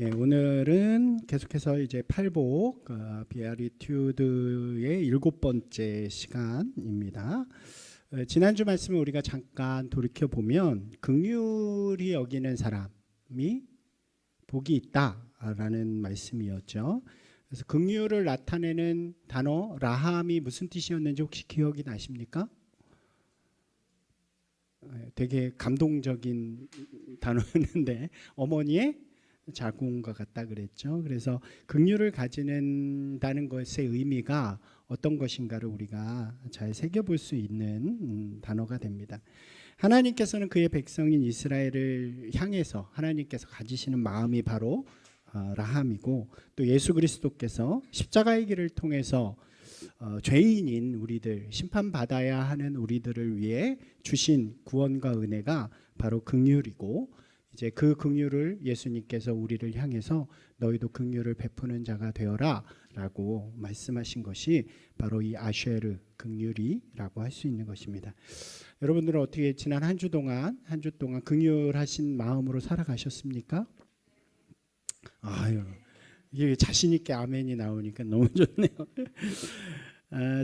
예, 오늘은 계속해서 이제 팔복 비아리튜드의 7번째 시간입니다. 지난주 말씀을 우리가 잠깐 돌이켜 보면 긍휼히 여기는 사람이 복이 있다라는 말씀이었죠. 그래서 긍휼을 나타내는 단어 라함이 무슨 뜻이었는지 혹시 기억이 나십니까? 되게 감동적인 단어였는데 어머니의 자궁과 같다 그랬죠. 그래서 긍휼을 가지는다는 것의 의미가 어떤 것인가를 우리가 잘 새겨볼 수 있는 단어가 됩니다. 하나님께서는 그의 백성인 이스라엘을 향해서 하나님께서 가지시는 마음이 바로 라함이고, 또 예수 그리스도께서 십자가의 길을 통해서 죄인인 우리들, 심판받아야 하는 우리들을 위해 주신 구원과 은혜가 바로 긍휼이고, 이제 그 긍휼을 예수님께서 우리를 향해서 너희도 긍휼을 베푸는 자가 되어라 라고 말씀하신 것이 바로 이 아쉐르 긍휼이라고 할 수 있는 것입니다. 여러분들은 어떻게 지난 한 주 동안 긍휼하신 마음으로 살아가셨습니까? 아유, 이게 자신 있게 아멘이 나오니까 너무 좋네요.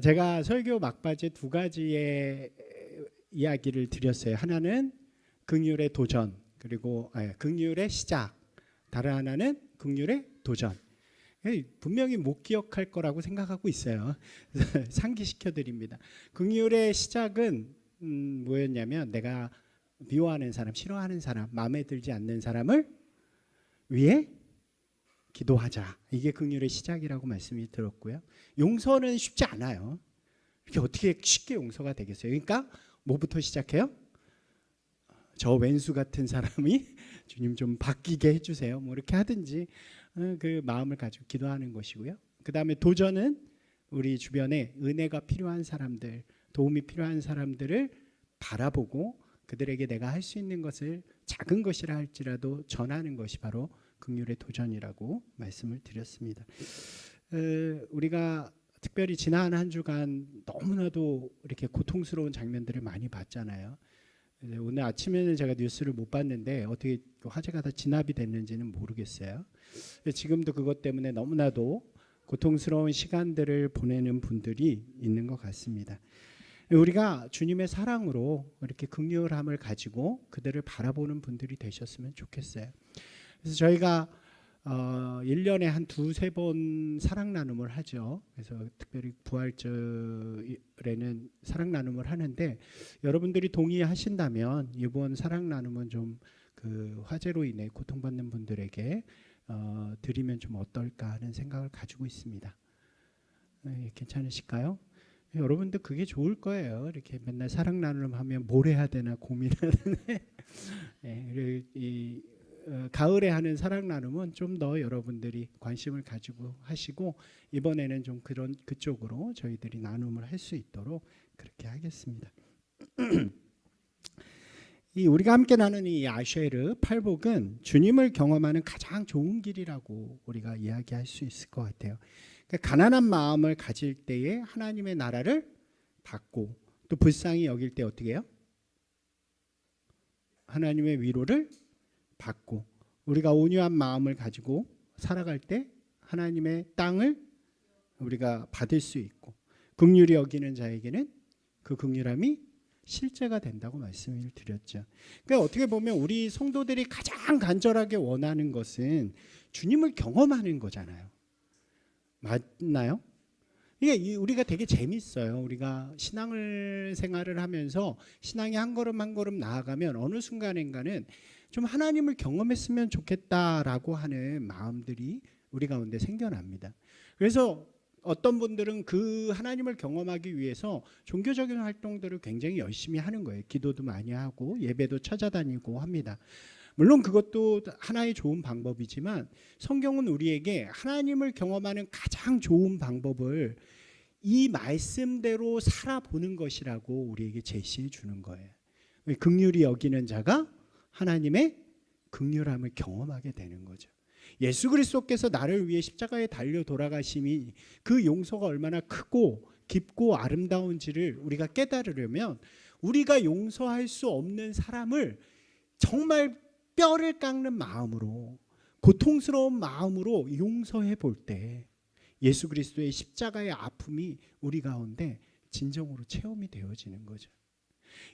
제가 설교 막바지에 두 가지의 이야기를 드렸어요. 하나는 긍휼의 도전, 그리고 긍휼의 시작, 다른 하나는 긍휼의 도전. 분명히 못 기억할 거라고 생각하고 있어요. 상기시켜 드립니다. 긍휼의 시작은 뭐였냐면, 내가 미워하는 사람, 싫어하는 사람, 마음에 들지 않는 사람을 위해 기도하자. 이게 긍휼의 시작이라고 말씀이 들었고요. 용서는 쉽지 않아요. 이게 어떻게 쉽게 용서가 되겠어요? 그러니까 뭐부터 시작해요? 저 왼수 같은 사람이 주님 좀 바뀌게 해주세요. 뭐 이렇게 하든지 그 마음을 가지고 기도하는 것이고요. 그 다음에 도전은 우리 주변에 은혜가 필요한 사람들, 도움이 필요한 사람들을 바라보고 그들에게 내가 할 수 있는 것을 작은 것이라 할지라도 전하는 것이 바로 긍휼의 도전이라고 말씀을 드렸습니다. 우리가 특별히 지난 한 주간 너무나도 이렇게 고통스러운 장면들을 많이 봤잖아요. 오늘 아침에는 제가 뉴스를 못 봤는데 어떻게 화재가 다 진압이 됐는지는 모르겠어요. 지금도 그것 때문에 너무나도 고통스러운 시간들을 보내는 분들이 있는 것 같습니다. 우리가 주님의 사랑으로 이렇게 긍휼함을 가지고 그들을 바라보는 분들이 되셨으면 좋겠어요. 그래서 저희가 1년에 한 두세 번 사랑 나눔을 하죠. 그래서 특별히 부활절에는 사랑 나눔을 하는데, 여러분들이 동의하신다면 이번 사랑 나눔은 좀 그 화재로 인해 고통받는 분들에게 드리면 좀 어떨까 하는 생각을 가지고 있습니다. 괜찮으실까요? 여러분들 그게 좋을 거예요. 이렇게 맨날 사랑 나눔 하면 뭘 해야 되나 고민하는데 가을에 하는 사랑 나눔은 좀 더 여러분들이 관심을 가지고 하시고, 이번에는 좀 그쪽으로 저희들이 나눔을 할 수 있도록 그렇게 하겠습니다. 우리가 함께 나누는 이 아쉐르 팔복은 주님을 경험하는 가장 좋은 길이라고 우리가 이야기할 수 있을 것 같아요. 그러니까 가난한 마음을 가질 때에 하나님의 나라를 받고, 또 불쌍히 여길 때 어떻게 해요? 하나님의 위로를 받고, 우리가 온유한 마음을 가지고 살아갈 때 하나님의 땅을 우리가 받을 수 있고, 긍휼히 여기는 자에게는 그 긍휼함이 실제가 된다고 말씀을 드렸죠. 그러니까 어떻게 보면 우리 성도들이 가장 간절하게 원하는 것은 주님을 경험하는 거잖아요. 맞나요? 이게 우리가 되게 재밌어요. 우리가 생활을 하면서 신앙이 한 걸음 한 걸음 나아가면 어느 순간인가는 좀 하나님을 경험했으면 좋겠다라고 하는 마음들이 우리 가운데 생겨납니다. 그래서 어떤 분들은 그 하나님을 경험하기 위해서 종교적인 활동들을 굉장히 열심히 하는 거예요. 기도도 많이 하고 예배도 찾아다니고 합니다. 물론 그것도 하나의 좋은 방법이지만, 성경은 우리에게 하나님을 경험하는 가장 좋은 방법을 이 말씀대로 살아보는 것이라고 우리에게 제시해 주는 거예요. 긍휼히 여기는 자가 하나님의 긍휼함을 경험하게 되는 거죠. 예수 그리스도께서 나를 위해 십자가에 달려 돌아가심이 그 용서가 얼마나 크고 깊고 아름다운지를 우리가 깨달으려면, 우리가 용서할 수 없는 사람을 정말 뼈를 깎는 마음으로 고통스러운 마음으로 용서해 볼 때 예수 그리스도의 십자가의 아픔이 우리 가운데 진정으로 체험이 되어지는 거죠.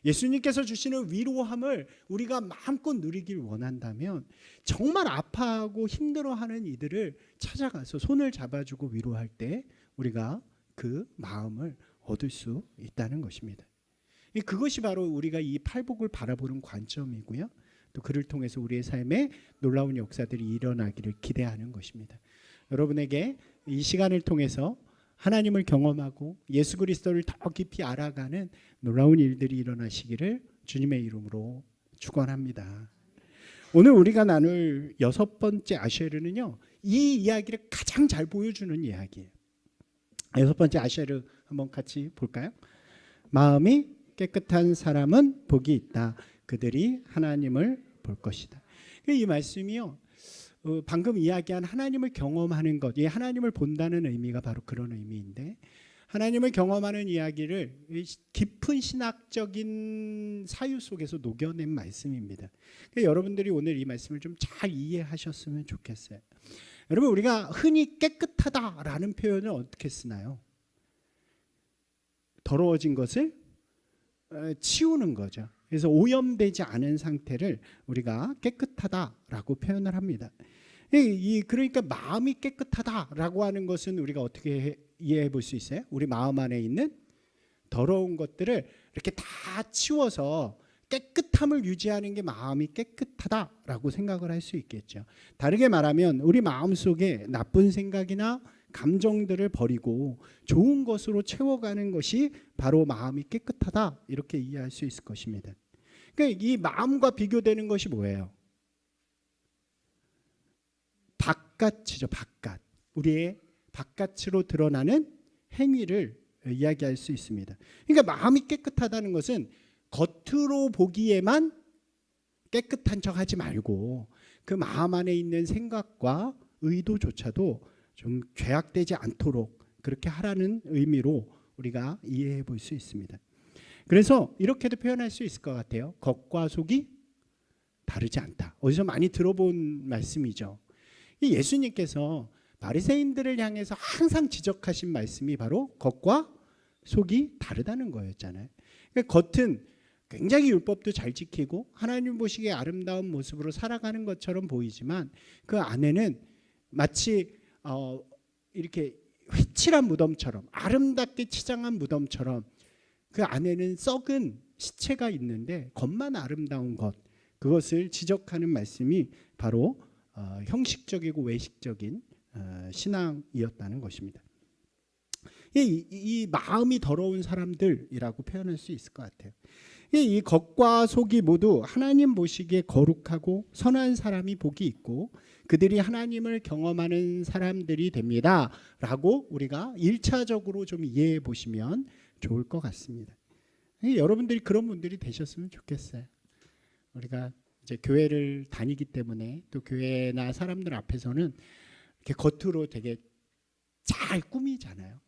예수님께서 주시는 위로함을 우리가 마음껏 누리길 원한다면 정말 아파하고 힘들어하는 이들을 찾아가서 손을 잡아주고 위로할 때 우리가 그 마음을 얻을 수 있다는 것입니다. 그것이 바로 우리가 이 팔복을 바라보는 관점이고요. 또 그를 통해서 우리의 삶에 놀라운 역사들이 일어나기를 기대하는 것입니다. 여러분에게 이 시간을 통해서 하나님을 경험하고 예수 그리스도를 더 깊이 알아가는 놀라운 일들이 일어나시기를 주님의 이름으로 축원합니다. 오늘 우리가 나눌 6번째 아쉐르는요, 이 이야기를 가장 잘 보여주는 이야기예요. 6번째 아쉐르 한번 같이 볼까요? 마음이 깨끗한 사람은 복이 있다. 그들이 하나님을 볼 것이다. 이 말씀이요, 방금 이야기한 하나님을 경험하는 것, 이 하나님을 본다는 의미가 바로 그런 의미인데, 하나님을 경험하는 이야기를 깊은 신학적인 사유 속에서 녹여낸 말씀입니다. 그러니까 여러분들이 오늘 이 말씀을 좀 잘 이해하셨으면 좋겠어요. 여러분, 우리가 흔히 깨끗하다라는 표현을 어떻게 쓰나요? 더러워진 것을 치우는 거죠. 그래서 오염되지 않은 상태를 우리가 깨끗하다라고 표현을 합니다. 그러니까 마음이 깨끗하다라고 하는 것은 우리가 어떻게 이해해 볼 수 있어요? 우리 마음 안에 있는 더러운 것들을 이렇게 다 치워서 깨끗함을 유지하는 게 마음이 깨끗하다라고 생각을 할 수 있겠죠. 다르게 말하면 우리 마음속에 나쁜 생각이나 감정들을 버리고 좋은 것으로 채워가는 것이 바로 마음이 깨끗하다, 이렇게 이해할 수 있을 것입니다. 그러니까 이 마음과 비교되는 것이 뭐예요? 바깥이죠. 바깥. 우리의 바깥으로 드러나는 행위를 이야기할 수 있습니다. 그러니까 마음이 깨끗하다는 것은 겉으로 보기에만 깨끗한 척 하지 말고 그 마음 안에 있는 생각과 의도조차도 좀 죄악되지 않도록 그렇게 하라는 의미로 우리가 이해해 볼 수 있습니다. 그래서 이렇게도 표현할 수 있을 것 같아요. 겉과 속이 다르지 않다. 어디서 많이 들어본 말씀이죠. 예수님께서 바리새인들을 향해서 항상 지적하신 말씀이 바로 겉과 속이 다르다는 거였잖아요. 그러니까 겉은 굉장히 율법도 잘 지키고 하나님 보시기에 아름다운 모습으로 살아가는 것처럼 보이지만 그 안에는 마치 이렇게 휘칠한 무덤처럼, 아름답게 치장한 무덤처럼 그 안에는 썩은 시체가 있는데 겉만 아름다운 것, 그것을 지적하는 말씀이 바로 형식적이고 외식적인 신앙이었다는 것입니다. 이 마음이 더러운 사람들이라고 표현할 수 있을 것 같아요. 이 겉과 속이 모두 하나님 보시기에 거룩하고 선한 사람이 복이 있고 그들이 하나님을 경험하는 사람들이 됩니다 라고 우리가 1차적으로 좀 이해해 보시면 좋을 것 같습니다. 여러분들이 그런 분들이 되셨으면 좋겠어요. 우리가 이제 교회를 다니기 때문에 또 교회나 사람들 앞에서는 이렇게 겉으로 되게 잘 꾸미잖아요.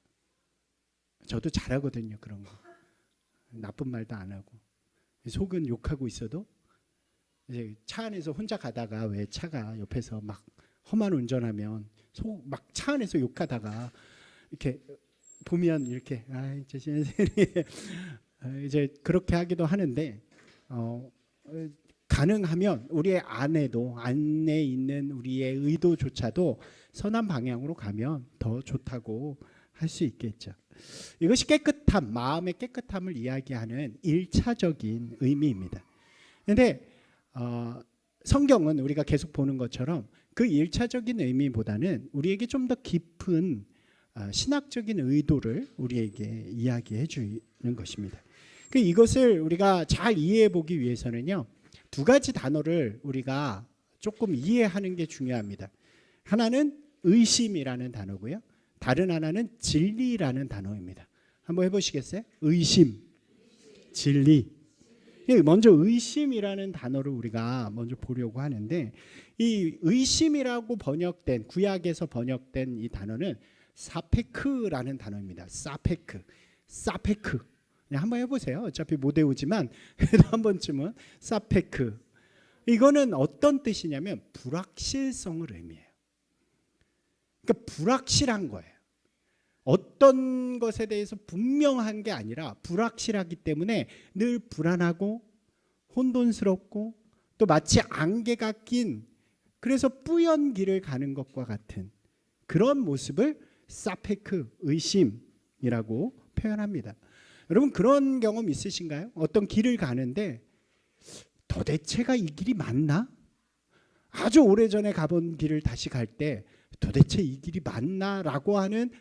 저도 잘하거든요. 그런 거. 나쁜 말도 안 하고. 속은 욕하고 있어도 이제 차 안에서 혼자 가다가 왜 차가 옆에서 막 험한 운전하면 속 막 차 안에서 욕하다가 이렇게 보면 이렇게 저 선생님 이제 그렇게 하기도 하는데 가능하면 우리의 안에 있는 우리의 의도조차도 선한 방향으로 가면 더 좋다고 할 수 있겠죠. 이것이 깨끗함, 마음의 깨끗함을 이야기하는 1차적인 의미입니다. 그런데 성경은 우리가 계속 보는 것처럼 그 1차적인 의미보다는 우리에게 좀 더 깊은 신학적인 의도를 우리에게 이야기해 주는 것입니다. 이것을 우리가 잘 이해해 보기 위해서는요, 두 가지 단어를 우리가 조금 이해하는 게 중요합니다. 하나는 의심이라는 단어고요. 다른 하나는 진리라는 단어입니다. 한번 해보시겠어요? 의심, 진리. 먼저 의심이라는 단어를 우리가 먼저 보려고 하는데, 이 의심이라고 번역된, 구약에서 번역된 이 단어는 사페크라는 단어입니다. 사페크. 한번 해보세요. 어차피 못 외우지만 그래도 한 번쯤은 사페크. 이거는 어떤 뜻이냐면 불확실성을 의미해요. 그러니까 불확실한 거예요. 어떤 것에 대해서 분명한 게 아니라 불확실하기 때문에 늘 불안하고 혼돈스럽고 또 마치 안개가 낀, 그래서 뿌연 길을 가는 것과 같은 그런 모습을 사페크, 의심이라고 표현합니다. 여러분 그런 경험 있으신가요? 어떤 길을 가는데 도대체가 이 길이 맞나? 아주 오래전에 가본 길을 다시 갈 때 도대체 이 길이 맞나? 라고 하는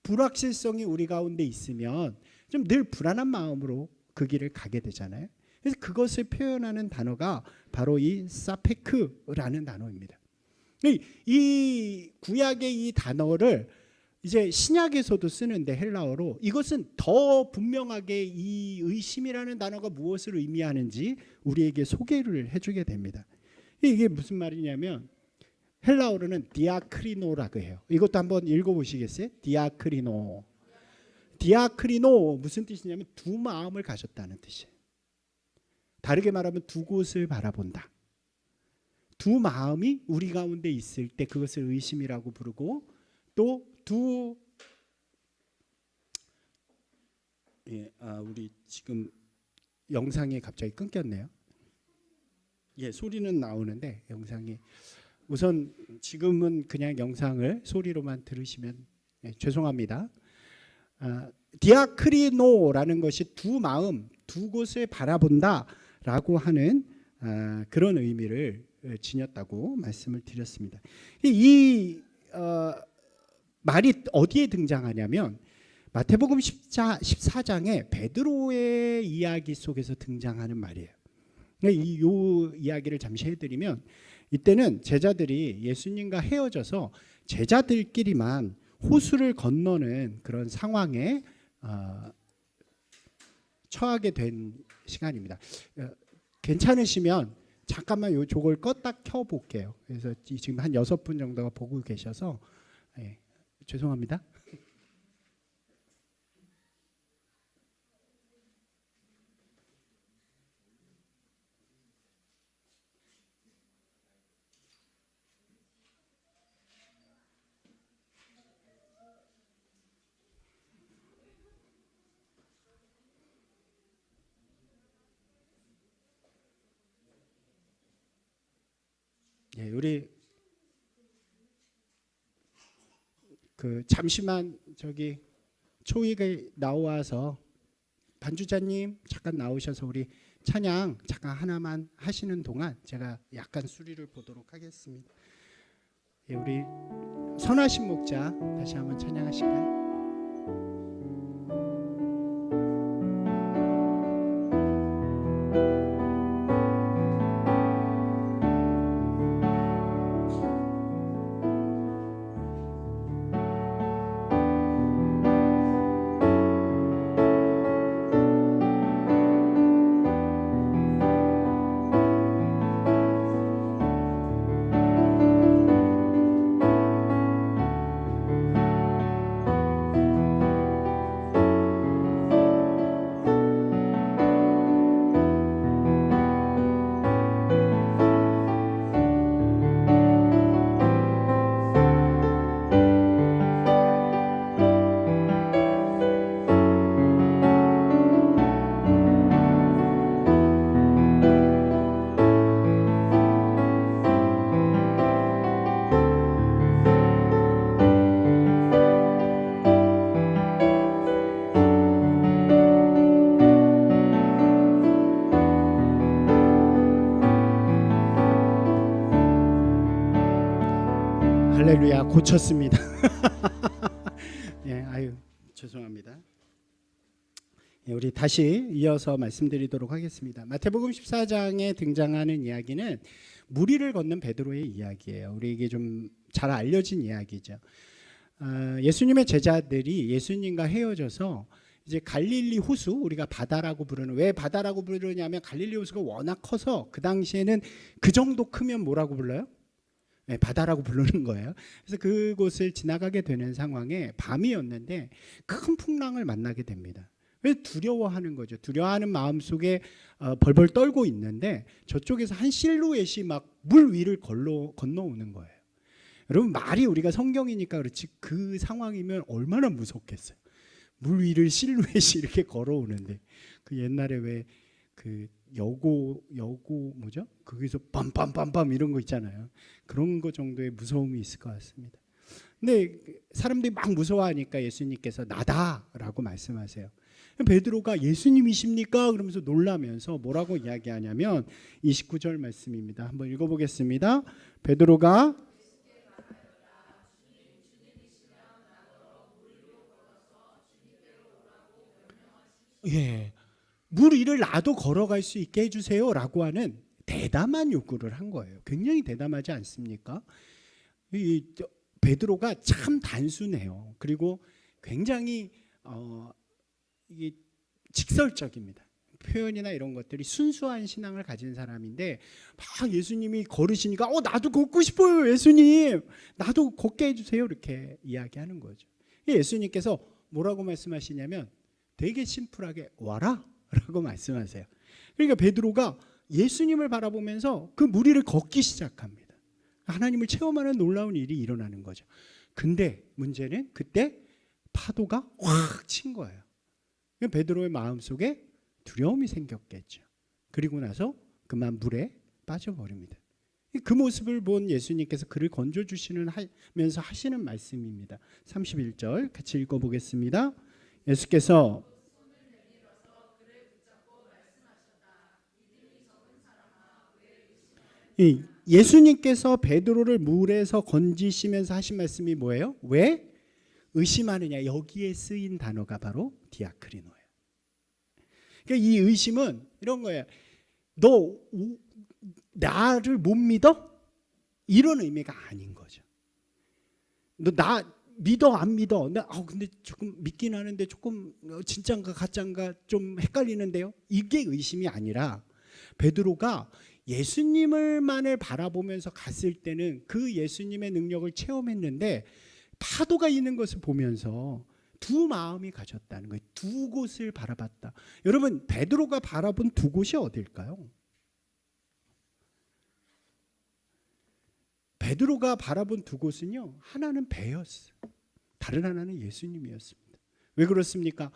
불확실성이 우리 가운데 있으면 좀 늘 불안한 마음으로 그 길을 가게 되잖아요. 그래서 그것을 표현하는 단어가 바로 이 사페크라는 단어입니다. 이 구약의 이 단어를 이제 신약에서도 쓰는데 헬라어로, 이것은 더 분명하게 이 의심이라는 단어가 무엇을 의미하는지 우리에게 소개를 해주게 됩니다. 이게 무슨 말이냐면 헬라어로는 디아크리노라고 해요. 이것도 한번 읽어보시겠어요? 디아크리노. 디아크리노 무슨 뜻이냐면 두 마음을 가졌다는 뜻이에요. 다르게 말하면 두 곳을 바라본다. 두 마음이 우리 가운데 있을 때 그것을 의심이라고 부르고, 또 우리 지금 영상이 갑자기 끊겼네요. 소리는 나오는데 영상이, 우선 지금은 그냥 영상을 소리로만 들으시면 죄송합니다. 디아크리노라는 것이 두 마음, 두 곳을 바라본다라고 하는 그런 의미를 지녔다고 말씀을 드렸습니다. 이 말이 어디에 등장하냐면 마태복음 14장에 베드로의 이야기 속에서 등장하는 말이에요. 이 이야기를 잠시 해드리면, 이때는 제자들이 예수님과 헤어져서 제자들끼리만 호수를 건너는 그런 상황에 처하게 된 시간입니다. 괜찮으시면 잠깐만 요 저걸 껐다 켜볼게요. 그래서 지금 한 6분 정도가 보고 계셔서 죄송합니다. 우리 잠시만 저기 초이가 나와서 반주자님 잠깐 나오셔서 우리 찬양 잠깐 하나만 하시는 동안 제가 약간 수리를 보도록 하겠습니다. 우리 선하신 목자 다시 한번 찬양하실까요? 할렐루야, 고쳤습니다. 아유 죄송합니다. 우리 다시 이어서 말씀드리도록 하겠습니다. 마태복음 14장에 등장하는 이야기는 무리를 걷는 베드로의 이야기예요. 우리에게 좀 잘 알려진 이야기죠. 예수님의 제자들이 예수님과 헤어져서 이제 갈릴리 호수, 우리가 바다라고 부르는, 왜 바다라고 부르냐면 갈릴리 호수가 워낙 커서 그 당시에는 그 정도 크면 뭐라고 불러요? 바다라고 부르는 거예요. 그래서 그곳을 지나가게 되는 상황에 밤이었는데 큰 풍랑을 만나게 됩니다. 왜 두려워하는 거죠. 두려워하는 마음 속에 벌벌 떨고 있는데 저쪽에서 한 실루엣이 막 물 위를 건너오는 거예요. 여러분 말이 우리가 성경이니까 그렇지 그 상황이면 얼마나 무섭겠어요. 물 위를 실루엣이 이렇게 걸어오는데 그 옛날에 왜 그 여고 뭐죠? 거기서 빰빰빰빰 이런 거 있잖아요. 그런 거 정도의 무서움이 있을 것 같습니다. 근데 사람들이 막 무서워하니까 예수님께서 나다라고 말씀하세요. 베드로가 예수님이십니까? 그러면서 놀라면서 뭐라고 이야기하냐면 29절 말씀입니다. 한번 읽어보겠습니다. 베드로가 물 위를 나도 걸어갈 수 있게 해주세요라고 하는 대담한 요구를 한 거예요. 굉장히 대담하지 않습니까? 이 베드로가 참 단순해요. 그리고 굉장히 이게 직설적입니다. 표현이나 이런 것들이 순수한 신앙을 가진 사람인데 막 예수님이 걸으시니까 나도 걷고 싶어요. 예수님 나도 걷게 해주세요. 이렇게 이야기하는 거죠. 예수님께서 뭐라고 말씀하시냐면 되게 심플하게 와라 라고 말씀하세요. 그러니까 베드로가 예수님을 바라보면서 그 물 위를 걷기 시작합니다. 하나님을 체험하는 놀라운 일이 일어나는 거죠. 근데 문제는 그때 파도가 확 친 거예요. 베드로의 마음속에 두려움이 생겼겠죠. 그리고 나서 그만 물에 빠져버립니다. 그 모습을 본 예수님께서 그를 건져주시면서 하시는 말씀입니다. 31절 같이 읽어보겠습니다. 예수께서 예수님께서 베드로를 물에서 건지시면서 하신 말씀이 뭐예요? 왜 의심하느냐? 여기에 쓰인 단어가 바로 디아크리노예요. 그러니까 이 의심은 이런 거예요. 너 나를 못 믿어? 이런 의미가 아닌 거죠. 너 나 믿어 안 믿어? 근데 조금 믿긴 하는데 조금 진짜인가 가짜인가 좀 헷갈리는데요. 이게 의심이 아니라 베드로가 예수님을만을 바라보면서 갔을 때는 그 예수님의 능력을 체험했는데 파도가 있는 것을 보면서 두 마음이 가졌다는 거예요. 두 곳을 바라봤다. 여러분 베드로가 바라본 두 곳이 어딜까요? 베드로가 바라본 두 곳은요. 하나는 배였어요. 다른 하나는 예수님이었습니다. 왜 그렇습니까?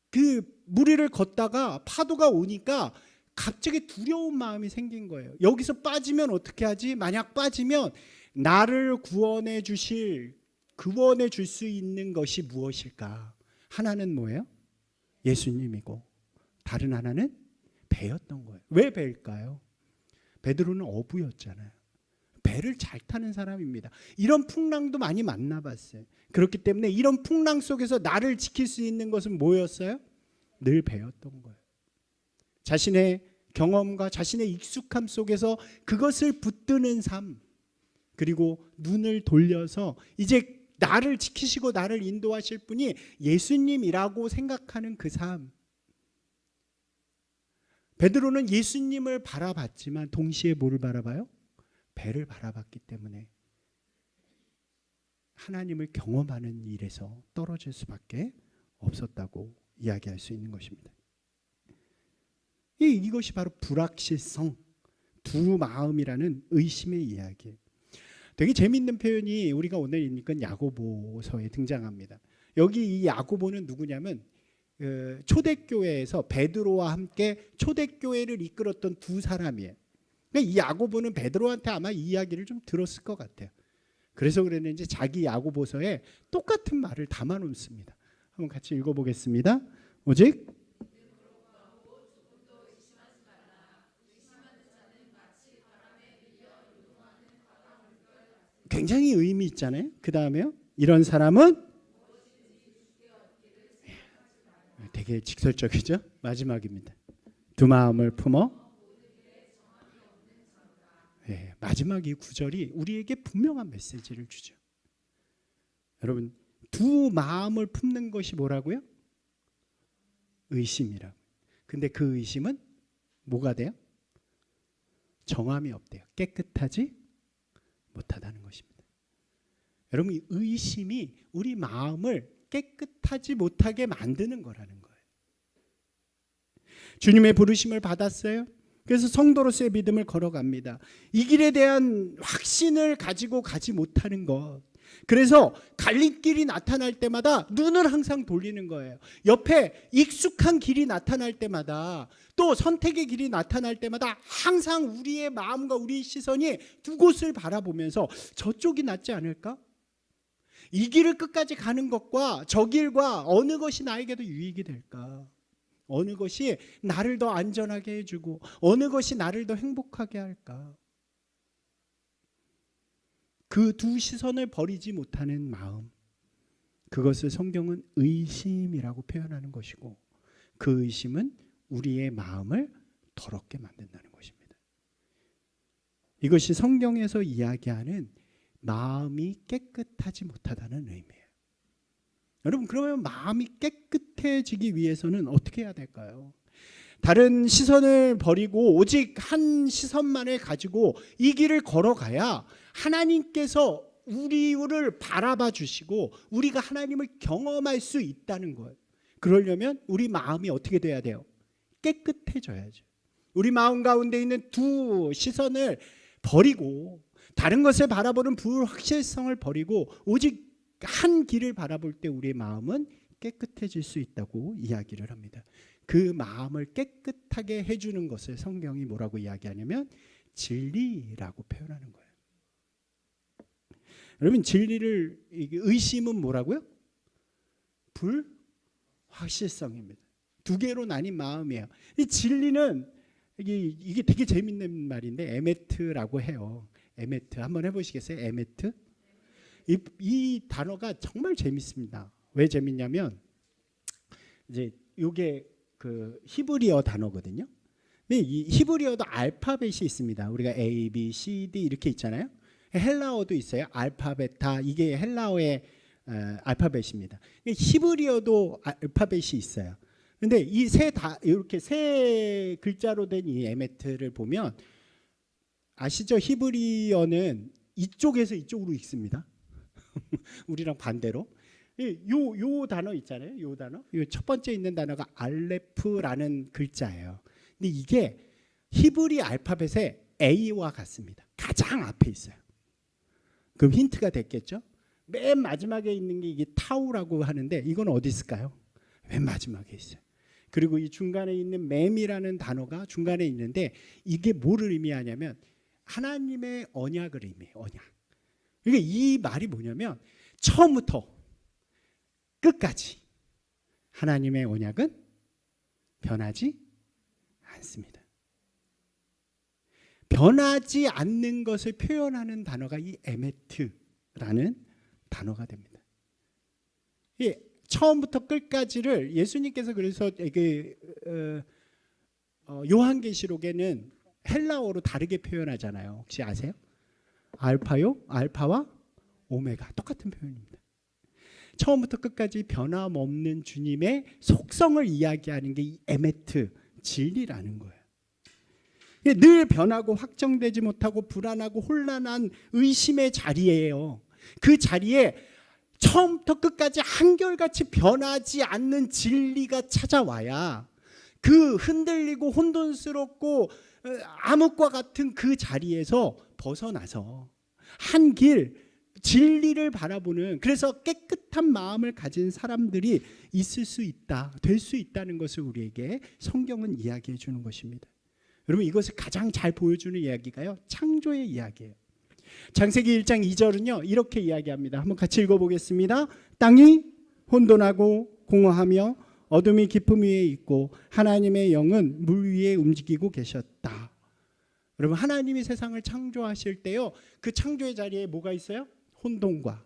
그 물 위를 걷다가 파도가 오니까 갑자기 두려운 마음이 생긴 거예요. 여기서 빠지면 어떻게 하지? 만약 빠지면 나를 구원해 줄 수 있는 것이 무엇일까? 하나는 뭐예요? 예수님이고 다른 하나는 배였던 거예요. 왜 배일까요? 베드로는 어부였잖아요. 배를 잘 타는 사람입니다. 이런 풍랑도 많이 만나봤어요. 그렇기 때문에 이런 풍랑 속에서 나를 지킬 수 있는 것은 뭐였어요? 늘 배웠던 거예요. 자신의 경험과 자신의 익숙함 속에서 그것을 붙드는 삶, 그리고 눈을 돌려서 이제 나를 지키시고 나를 인도하실 분이 예수님이라고 생각하는 그 삶. 베드로는 예수님을 바라봤지만 동시에 뭐를 바라봐요? 배를 바라봤기 때문에 하나님을 경험하는 일에서 떨어질 수밖에 없었다고 이야기할 수 있는 것입니다. 이것이 바로 불확실성, 두 마음이라는 의심의 이야기예요. 되게 재미있는 표현이 우리가 오늘 읽은 야고보서에 등장합니다. 여기 이 야고보는 누구냐면 초대교회에서 베드로와 함께 초대교회를 이끌었던 두 사람이에요. 그러니까 이 야고보는 베드로한테 아마 이 이야기를 좀 들었을 것 같아요. 그래서 그랬는지 자기 야고보서에 똑같은 말을 담아 놓습니다. 한번 같이 읽어보겠습니다. 오직 굉장히 의미 있잖아요. 그 다음에요. 이런 사람은 되게 직설적이죠. 마지막입니다. 두 마음을 품어. 마지막 이 구절이 우리에게 분명한 메시지를 주죠. 여러분 두 마음을 품는 것이 뭐라고요? 의심이라고. 근데 그 의심은 뭐가 돼요? 정함이 없대요. 깨끗하지 못하다는 것입니다. 여러분 이 의심이 우리 마음을 깨끗하지 못하게 만드는 거라는 거예요. 주님의 부르심을 받았어요. 그래서 성도로서의 믿음을 걸어갑니다. 이 길에 대한 확신을 가지고 가지 못하는 것. 그래서 갈림길이 나타날 때마다 눈을 항상 돌리는 거예요. 옆에 익숙한 길이 나타날 때마다, 또 선택의 길이 나타날 때마다 항상 우리의 마음과 우리의 시선이 두 곳을 바라보면서 저쪽이 낫지 않을까? 이 길을 끝까지 가는 것과 저 길과 어느 것이 나에게도 유익이 될까? 어느 것이 나를 더 안전하게 해주고 어느 것이 나를 더 행복하게 할까? 그 두 시선을 버리지 못하는 마음, 그것을 성경은 의심이라고 표현하는 것이고, 그 의심은 우리의 마음을 더럽게 만든다는 것입니다. 이것이 성경에서 이야기하는 마음이 깨끗하지 못하다는 의미예요. 여러분, 그러면 마음이 깨끗해지기 위해서는 어떻게 해야 될까요? 다른 시선을 버리고 오직 한 시선만을 가지고 이 길을 걸어가야 하나님께서 우리를 바라봐 주시고 우리가 하나님을 경험할 수 있다는 거예요. 그러려면 우리 마음이 어떻게 돼야 돼요? 깨끗해져야죠. 우리 마음 가운데 있는 두 시선을 버리고 다른 것을 바라보는 불확실성을 버리고 오직 한 길을 바라볼 때 우리의 마음은 깨끗해질 수 있다고 이야기를 합니다. 그 마음을 깨끗하게 해주는 것을 성경이 뭐라고 이야기하냐면 진리라고 표현하는 거예요. 여러분, 진리를, 의심은 뭐라고요? 불확실성입니다. 두 개로 나뉜 마음이에요. 이 진리는 이게 되게 재밌는 말인데 에메트라고 해요. 에메트 한번 해보시겠어요? 에메트? 이 단어가 정말 재밌습니다. 왜 재밌냐면 이제 이게 그 히브리어 단어거든요. 근데 이 히브리어도 알파벳이 있습니다. 우리가 A, B, C, D 이렇게 있잖아요. 헬라어도 있어요. 알파, 베타, 이게 헬라어의 알파벳입니다. 히브리어도 알파벳이 있어요. 근데 이 이렇게 세 글자로 된 이 에메트를 보면 아시죠? 히브리어는 이쪽에서 이쪽으로 읽습니다. 우리랑 반대로. 요 단어 있잖아요. 요 단어. 요 첫 번째 있는 단어가 알레프라는 글자예요. 근데 이게 히브리 알파벳의 A와 같습니다. 가장 앞에 있어요. 그럼 힌트가 됐겠죠? 맨 마지막에 있는 게 이게 타우라고 하는데 이건 어디 있을까요? 맨 마지막에 있어요. 그리고 이 중간에 있는 맴이라는 단어가 중간에 있는데 이게 뭐를 의미하냐면 하나님의 언약을 의미해요. 언약. 그러니까 이 말이 뭐냐면 처음부터 끝까지 하나님의 언약은 변하지 않습니다. 변하지 않는 것을 표현하는 단어가 이 에메트라는 단어가 됩니다. 처음부터 끝까지를 예수님께서 그래서 요한계시록에는 헬라어로 다르게 표현하잖아요. 혹시 아세요? 알파와 오메가 똑같은 표현입니다. 처음부터 끝까지 변함없는 주님의 속성을 이야기하는 게 이 에메트, 진리라는 거예요. 늘 변하고 확정되지 못하고 불안하고 혼란한 의심의 자리예요. 그 자리에 처음부터 끝까지 한결같이 변하지 않는 진리가 찾아와야 그 흔들리고 혼돈스럽고 암흑과 같은 그 자리에서 벗어나서 한 길 진리를 바라보는, 그래서 깨끗한 마음을 가진 사람들이 있을 수 있다, 될 수 있다는 것을 우리에게 성경은 이야기해 주는 것입니다. 여러분, 이것을 가장 잘 보여주는 이야기가요, 창조의 이야기예요. 창세기 1장 2절은요 이렇게 이야기합니다. 한번 같이 읽어보겠습니다. 땅이 혼돈하고 공허하며 어둠이 깊음 위에 있고 하나님의 영은 물 위에 움직이고 계셨다. 여러분, 하나님이 세상을 창조하실 때요 그 창조의 자리에 뭐가 있어요? 혼돈과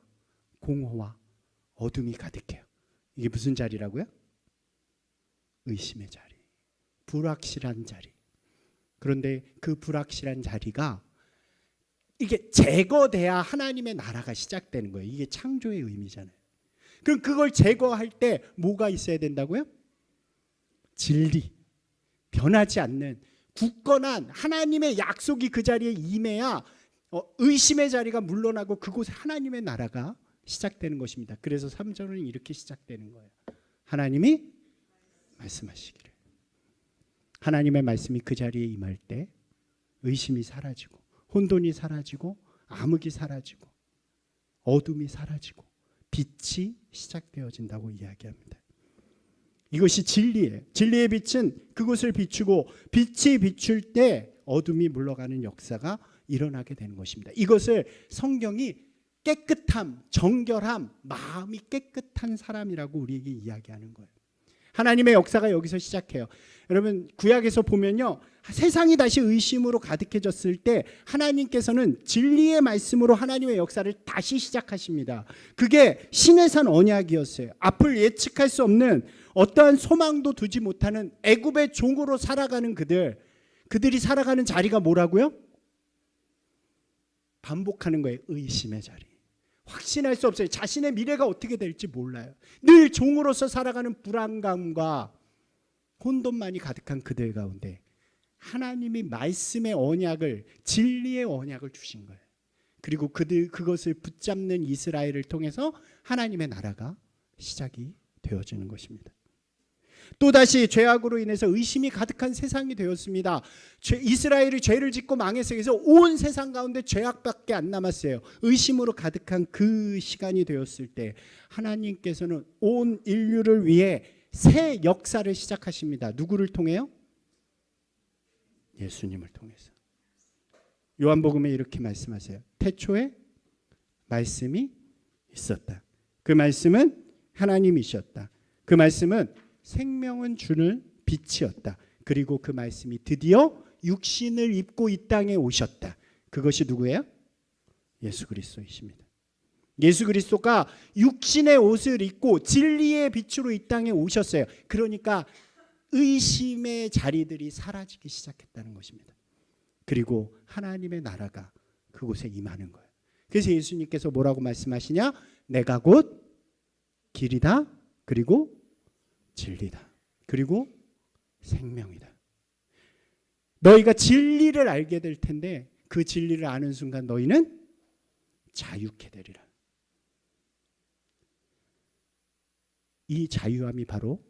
공허와 어둠이 가득해요. 이게 무슨 자리라고요? 의심의 자리, 불확실한 자리. 그런데 그 불확실한 자리가 이게 제거돼야 하나님의 나라가 시작되는 거예요. 이게 창조의 의미잖아요. 그럼 그걸 제거할 때 뭐가 있어야 된다고요? 진리, 변하지 않는 굳건한 하나님의 약속이 그 자리에 임해야 의심의 자리가 물러나고 그곳에 하나님의 나라가 시작되는 것입니다. 그래서 3절은 이렇게 시작되는 거예요. 하나님이 말씀하시기를. 하나님의 말씀이 그 자리에 임할 때 의심이 사라지고 혼돈이 사라지고 암흑이 사라지고 어둠이 사라지고 빛이 시작되어진다고 이야기합니다. 이것이 진리예요. 진리의 빛은 그곳을 비추고 빛이 비출 때 어둠이 물러가는 역사가 일어나게 되는 것입니다. 이것을 성경이 깨끗함, 정결함, 마음이 깨끗한 사람이라고 우리에게 이야기하는 거예요. 하나님의 역사가 여기서 시작해요. 여러분 구약에서 보면요, 세상이 다시 의심으로 가득해졌을 때 하나님께서는 진리의 말씀으로 하나님의 역사를 다시 시작하십니다. 그게 시내산 언약이었어요. 앞을 예측할 수 없는 어떠한 소망도 두지 못하는 애굽의 종으로 살아가는 그들이 살아가는 자리가 뭐라고요? 반복하는 거예요. 의심의 자리. 확신할 수 없어요. 자신의 미래가 어떻게 될지 몰라요. 늘 종으로서 살아가는 불안감과 혼돈만이 가득한 그들 가운데 하나님이 말씀의 언약을, 진리의 언약을 주신 거예요. 그리고 그것을 붙잡는 이스라엘을 통해서 하나님의 나라가 시작이 되어지는 것입니다. 또다시 죄악으로 인해서 의심이 가득한 세상이 되었습니다. 이스라엘이 죄를 짓고 망했어요. 그래서 온 세상 가운데 죄악밖에 안 남았어요. 의심으로 가득한 그 시간이 되었을 때 하나님께서는 온 인류를 위해 새 역사를 시작하십니다. 누구를 통해요? 예수님을 통해서. 요한복음에 이렇게 말씀하세요. 태초에 말씀이 있었다. 그 말씀은 하나님이셨다. 그 말씀은 생명은 주는 빛이었다. 그리고 그 말씀이 드디어 육신을 입고 이 땅에 오셨다. 그것이 누구예요? 예수 그리스도이십니다. 예수 그리스도가 육신의 옷을 입고 진리의 빛으로 이 땅에 오셨어요. 그러니까 의심의 자리들이 사라지기 시작했다는 것입니다. 그리고 하나님의 나라가 그곳에 임하는 거예요. 그래서 예수님께서 뭐라고 말씀하시냐? 내가 곧 길이다. 그리고 진리다. 그리고 생명이다. 너희가 진리를 알게 될 텐데 그 진리를 아는 순간 너희는 자유케 되리라. 이 자유함이 바로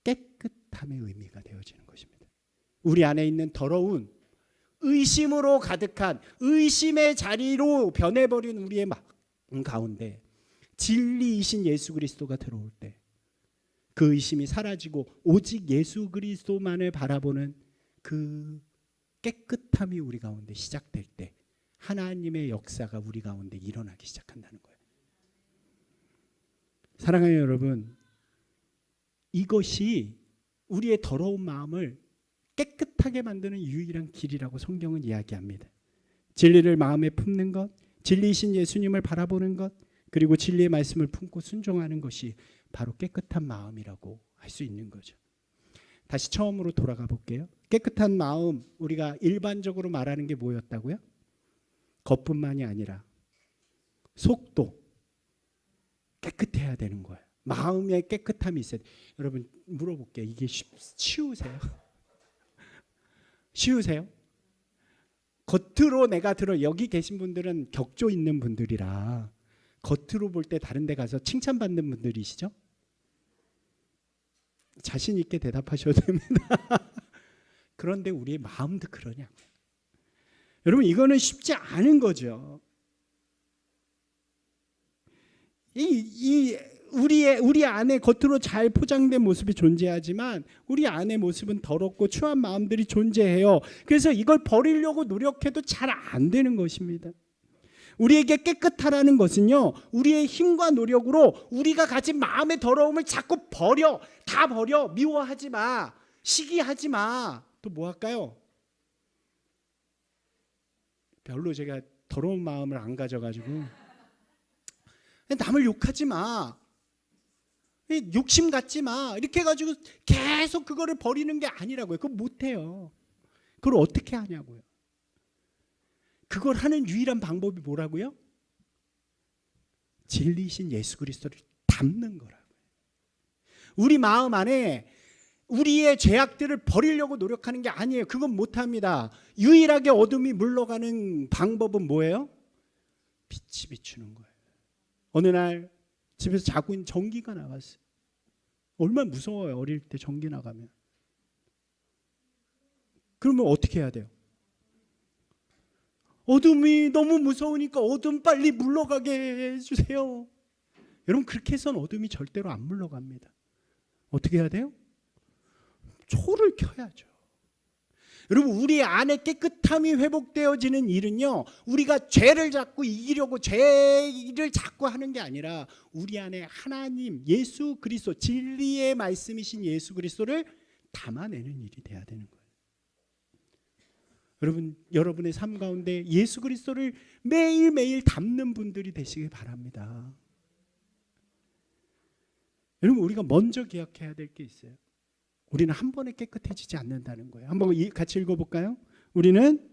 깨끗함의 의미가 되어지는 것입니다. 우리 안에 있는 더러운 의심으로 가득한 의심의 자리로 변해버린 우리의 마음 가운데 진리이신 예수 그리스도가 들어올 때 그 의심이 사라지고 오직 예수 그리스도만을 바라보는 그 깨끗함이 우리 가운데 시작될 때 하나님의 역사가 우리 가운데 일어나기 시작한다는 거예요. 사랑하는 여러분, 이것이 우리의 더러운 마음을 깨끗하게 만드는 유일한 길이라고 성경은 이야기합니다. 진리를 마음에 품는 것, 진리이신 예수님을 바라보는 것, 그리고 진리의 말씀을 품고 순종하는 것이 바로 깨끗한 마음이라고 할 수 있는 거죠. 다시 처음으로 돌아가 볼게요. 깨끗한 마음, 우리가 일반적으로 말하는 게 뭐였다고요? 겉뿐만이 아니라 속도 깨끗해야 되는 거예요. 마음에 깨끗함이 있어야 돼요. 여러분 물어볼게요. 이게 쉬우세요? 쉬우세요? 겉으로 내가 여기 계신 분들은 격조 있는 분들이라 겉으로 볼 때 다른 데 가서 칭찬받는 분들이시죠? 자신 있게 대답하셔도 됩니다. 그런데 우리의 마음도 그러냐고요. 여러분 이거는 쉽지 않은 거죠. 우리 안에 겉으로 잘 포장된 모습이 존재하지만 우리 안의 모습은 더럽고 추한 마음들이 존재해요. 그래서 이걸 버리려고 노력해도 잘 안 되는 것입니다. 우리에게 깨끗하라는 것은요, 우리의 힘과 노력으로 우리가 가진 마음의 더러움을 자꾸 버려. 다 버려. 미워하지 마. 시기하지 마. 또 뭐 할까요? 별로 제가 더러운 마음을 안 가져가지고 남을 욕하지 마. 욕심 갖지 마. 이렇게 해가지고 계속 그거를 버리는 게 아니라고요. 그거 못해요. 그걸 어떻게 하냐고요. 그걸 하는 유일한 방법이 뭐라고요? 진리이신 예수 그리스도를 담는 거라고요. 우리 마음 안에 우리의 죄악들을 버리려고 노력하는 게 아니에요. 그건 못합니다. 유일하게 어둠이 물러가는 방법은 뭐예요? 빛이 비추는 거예요. 어느 날 집에서 자고 있는 전기가 나갔어요. 얼마나 무서워요. 어릴 때 전기 나가면. 그러면 어떻게 해야 돼요? 어둠이 너무 무서우니까 어둠 빨리 물러가게 해주세요. 여러분, 그렇게 해서는 어둠이 절대로 안 물러갑니다. 어떻게 해야 돼요? 초를 켜야죠. 여러분, 우리 안에 깨끗함이 회복되어지는 일은요, 우리가 죄를 자꾸 이기려고 죄를 자꾸 하는 게 아니라 우리 안에 하나님, 예수 그리스도, 진리의 말씀이신 예수 그리스도를 담아내는 일이 돼야 되는 거예요. 여러분, 여러분의 삶 가운데 예수 그리스도를 매일매일 담는 분들이 되시길 바랍니다. 여러분, 우리가 먼저 기억해야 될 게 있어요. 우리는 한 번에 깨끗해지지 않는다는 거예요. 한번 같이 읽어볼까요? 우리는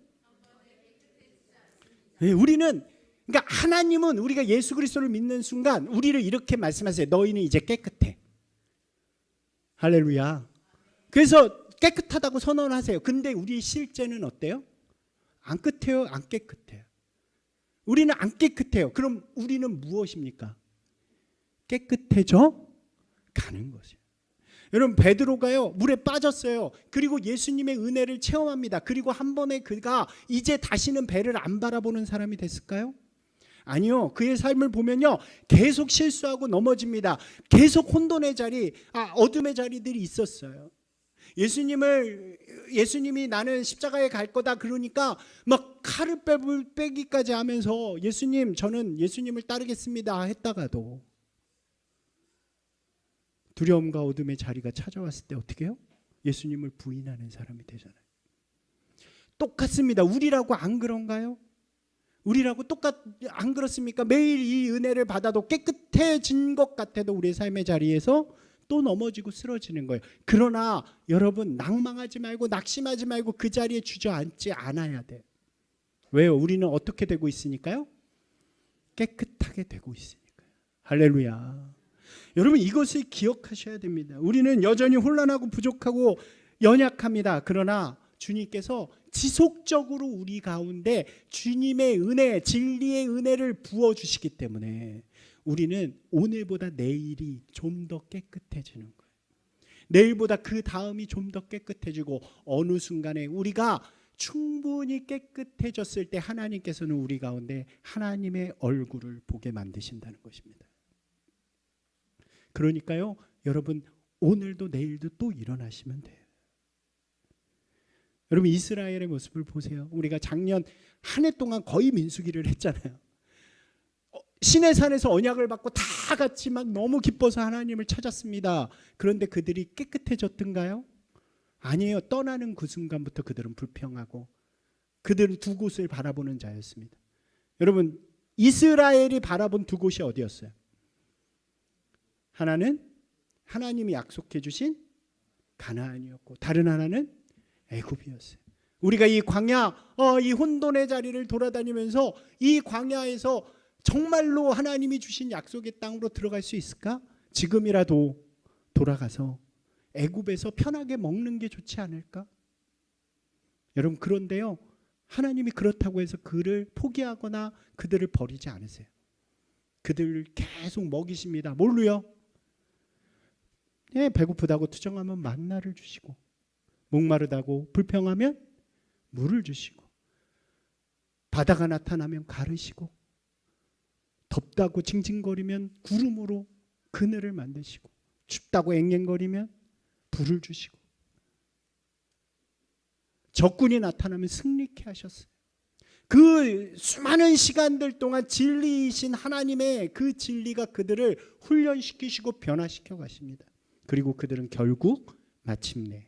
그러니까 하나님은 우리가 예수 그리스도를 믿는 순간 우리를 이렇게 말씀하세요. 너희는 이제 깨끗해. 할렐루야. 그래서 깨끗하다고 선언하세요. 근데 우리 실제는 어때요? 안 깨끗해요? 안 깨끗해요? 우리는 안 깨끗해요. 그럼 우리는 무엇입니까? 깨끗해져 가는 것이에요. 여러분, 베드로가요, 물에 빠졌어요. 그리고 예수님의 은혜를 체험합니다. 그리고 한 번에 그가 이제 다시는 배를 안 바라보는 사람이 됐을까요? 아니요. 그의 삶을 보면요, 계속 실수하고 넘어집니다. 계속 혼돈의 자리, 어둠의 자리들이 있었어요. 예수님이 나는 십자가에 갈 거다 그러니까 막 칼을 빼기까지 하면서 예수님, 저는 예수님을 따르겠습니다 했다가도 두려움과 어둠의 자리가 찾아왔을 때 어떻게 해요? 예수님을 부인하는 사람이 되잖아요. 똑같습니다. 우리라고 안 그런가요? 우리라고 안 그렇습니까? 매일 이 은혜를 받아도 깨끗해진 것 같아도 우리의 삶의 자리에서 또 넘어지고 쓰러지는 거예요. 그러나 여러분, 낭망하지 말고 낙심하지 말고 그 자리에 주저앉지 않아야 돼요. 왜요? 우리는 어떻게 되고 있으니까요? 깨끗하게 되고 있으니까요. 할렐루야. 여러분, 이것을 기억하셔야 됩니다. 우리는 여전히 혼란하고 부족하고 연약합니다. 그러나 주님께서 지속적으로 우리 가운데 주님의 은혜, 진리의 은혜를 부어주시기 때문에 우리는 오늘보다 내일이 좀 더 깨끗해지는 거예요. 내일보다 그 다음이 좀 더 깨끗해지고 어느 순간에 우리가 충분히 깨끗해졌을 때 하나님께서는 우리 가운데 하나님의 얼굴을 보게 만드신다는 것입니다. 그러니까요, 여러분, 오늘도 내일도 또 일어나시면 돼요. 여러분, 이스라엘의 모습을 보세요. 우리가 작년 한 해 동안 거의 민수기를 했잖아요. 시내산에서 언약을 받고 다 같이 막 너무 기뻐서 하나님을 찾았습니다. 그런데 그들이 깨끗해졌던가요? 아니에요. 떠나는 그 순간부터 그들은 불평하고 그들은 두 곳을 바라보는 자였습니다. 여러분, 이스라엘이 바라본 두 곳이 어디였어요? 하나는 하나님이 약속해 주신 가나안이었고 다른 하나는 애굽이었어요. 우리가 이 광야, 이 혼돈의 자리를 돌아다니면서 이 광야에서 정말로 하나님이 주신 약속의 땅으로 들어갈 수 있을까? 지금이라도 돌아가서 애굽에서 편하게 먹는 게 좋지 않을까? 여러분, 그런데요, 하나님이 그렇다고 해서 그를 포기하거나 그들을 버리지 않으세요. 그들을 계속 먹이십니다. 뭘로요? 배고프다고 투정하면 만나를 주시고, 목마르다고 불평하면 물을 주시고, 바다가 나타나면 가르시고, 덥다고 징징거리면 구름으로 그늘을 만드시고, 춥다고 앵앵거리면 불을 주시고, 적군이 나타나면 승리케 하셨어요. 그 수많은 시간들 동안 진리이신 하나님의 그 진리가 그들을 훈련시키시고 변화시켜 가십니다. 그리고 그들은 결국 마침내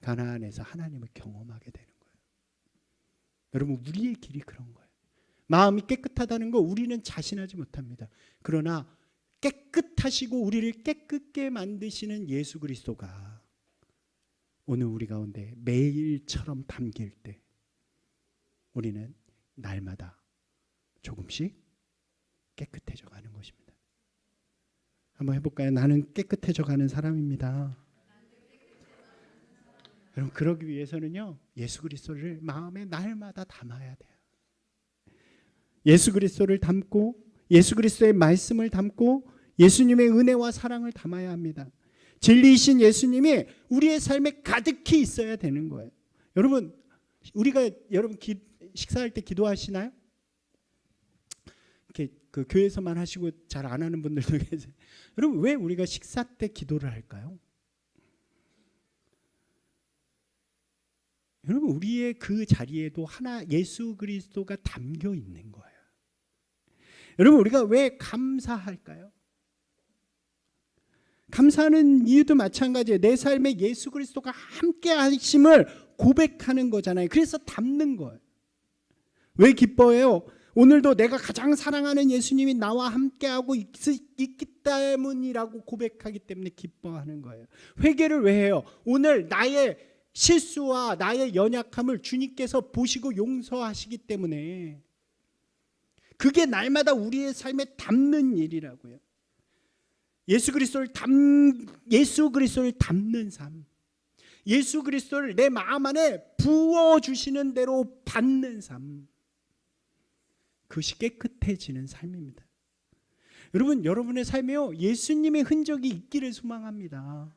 가나안에서 하나님을 경험하게 되는 거예요. 여러분, 우리의 길이 그런 거예요. 마음이 깨끗하다는 거 우리는 자신하지 못합니다. 그러나 깨끗하시고 우리를 깨끗게 만드시는 예수 그리스도가 오늘 우리 가운데 매일처럼 담길 때 우리는 날마다 조금씩 깨끗해져 가는 것입니다. 한번 해볼까요? 나는 깨끗해져 가는 사람입니다. 여러분, 그러기 위해서는요, 예수 그리스도를 마음에 날마다 담아야 돼요. 예수 그리스도를 담고 예수 그리스도의 말씀을 담고 예수님의 은혜와 사랑을 담아야 합니다. 진리이신 예수님이 우리의 삶에 가득히 있어야 되는 거예요. 여러분 식사할 때 기도하시나요? 이렇게 그 교회에서만 하시고 잘 안 하는 분들도 계세요. 여러분 왜 우리가 식사 때 기도를 할까요? 여러분 우리의 그 자리에도 하나 예수 그리스도가 담겨 있는 거예요. 여러분 우리가 왜 감사할까요? 감사하는 이유도 마찬가지예요. 내 삶에 예수 그리스도가 함께 하심을 고백하는 거잖아요. 그래서 담는 거예요. 왜 기뻐해요? 오늘도 내가 가장 사랑하는 예수님이 나와 함께하고 있기 때문이라고 고백하기 때문에 기뻐하는 거예요. 회개를 왜 해요? 오늘 나의 실수와 나의 연약함을 주님께서 보시고 용서하시기 때문에 그게 날마다 우리의 삶에 담는 일이라고요. 예수 그리스도를 담는 삶, 예수 그리스도를 내 마음 안에 부어주시는 대로 받는 삶, 그것이 깨끗해지는 삶입니다. 여러분 여러분의 삶에요 예수님의 흔적이 있기를 소망합니다.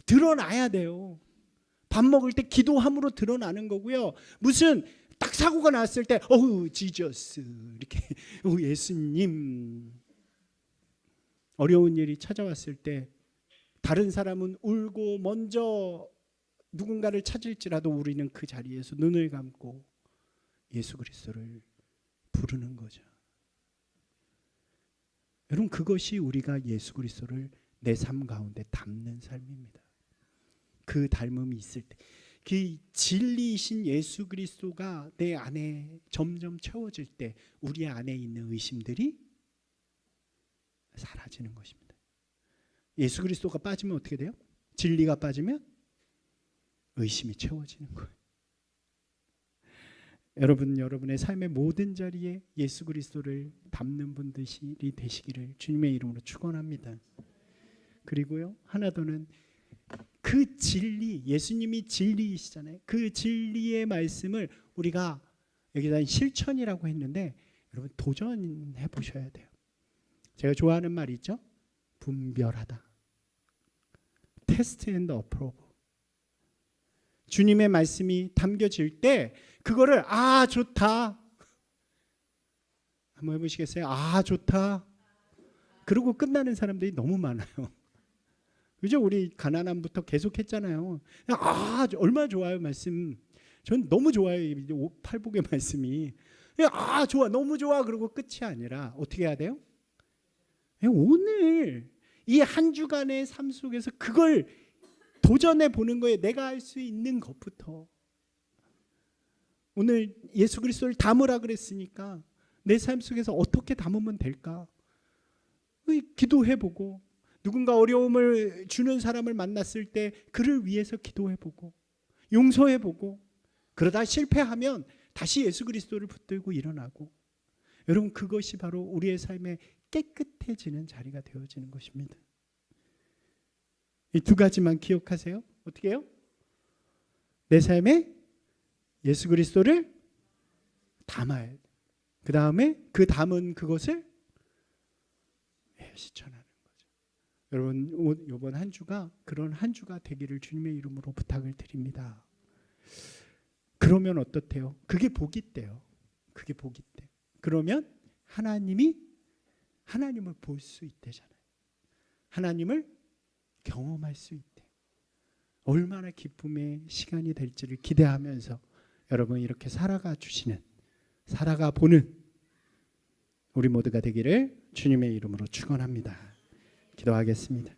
드러나야 돼요. 밥 먹을 때 기도함으로 드러나는 거고요. 무슨 딱 사고가 났을 때 지저스 이렇게 예수님, 어려운 일이 찾아왔을 때 다른 사람은 울고 먼저 누군가를 찾을지라도 우리는 그 자리에서 눈을 감고 예수 그리스도를 부르는 거죠. 여러분 그것이 우리가 예수 그리스도를 내 삶 가운데 담는 삶입니다. 그 닮음이 있을 때, 그 진리이신 예수 그리스도가 내 안에 점점 채워질 때 우리 안에 있는 의심들이 사라지는 것입니다. 예수 그리스도가 빠지면 어떻게 돼요? 진리가 빠지면 의심이 채워지는 거예요. 여러분의 삶의 모든 자리에 예수 그리스도를 담는 분들이 되시기를 주님의 이름으로 축원합니다. 그리고요 하나 더는 그 진리, 예수님이 진리이시잖아요. 그 진리의 말씀을 우리가 여기다 실천이라고 했는데 여러분 도전해 보셔야 돼요. 제가 좋아하는 말이 있죠. 분별하다. 테스트 앤드 어프로브. 주님의 말씀이 담겨질 때 그거를 좋다. 한번 해보시겠어요? 좋다. 그러고 끝나는 사람들이 너무 많아요. 그죠? 우리 가나안부터 계속 했잖아요. 얼마나 좋아요 말씀. 전 너무 좋아요. 팔복의 말씀이. 좋아, 너무 좋아. 그러고 끝이 아니라 어떻게 해야 돼요? 오늘 이 한 주간의 삶 속에서 그걸 도전해 보는 거예요. 내가 할 수 있는 것부터. 오늘 예수 그리스도를 담으라 그랬으니까 내 삶 속에서 어떻게 담으면 될까? 기도해보고 누군가 어려움을 주는 사람을 만났을 때 그를 위해서 기도해보고 용서해보고 그러다 실패하면 다시 예수 그리스도를 붙들고 일어나고 여러분 그것이 바로 우리의 삶에 깨끗해지는 자리가 되어지는 것입니다. 이 두 가지만 기억하세요. 어떻게 해요? 내 삶에 예수 그리스도를 담아야 돼. 그 다음에 그 담은 그것을 실천하는 거죠. 여러분 이번 한 주가 그런 한 주가 되기를 주님의 이름으로 부탁을 드립니다. 그러면 어떻대요? 그게 복이 돼요. 그게 복이 돼. 그러면 하나님을 볼 수 있대잖아요. 하나님을 경험할 수 있대. 얼마나 기쁨의 시간이 될지를 기대하면서 여러분 이렇게 살아가 보는 우리 모두가 되기를 주님의 이름으로 축원합니다. 기도하겠습니다.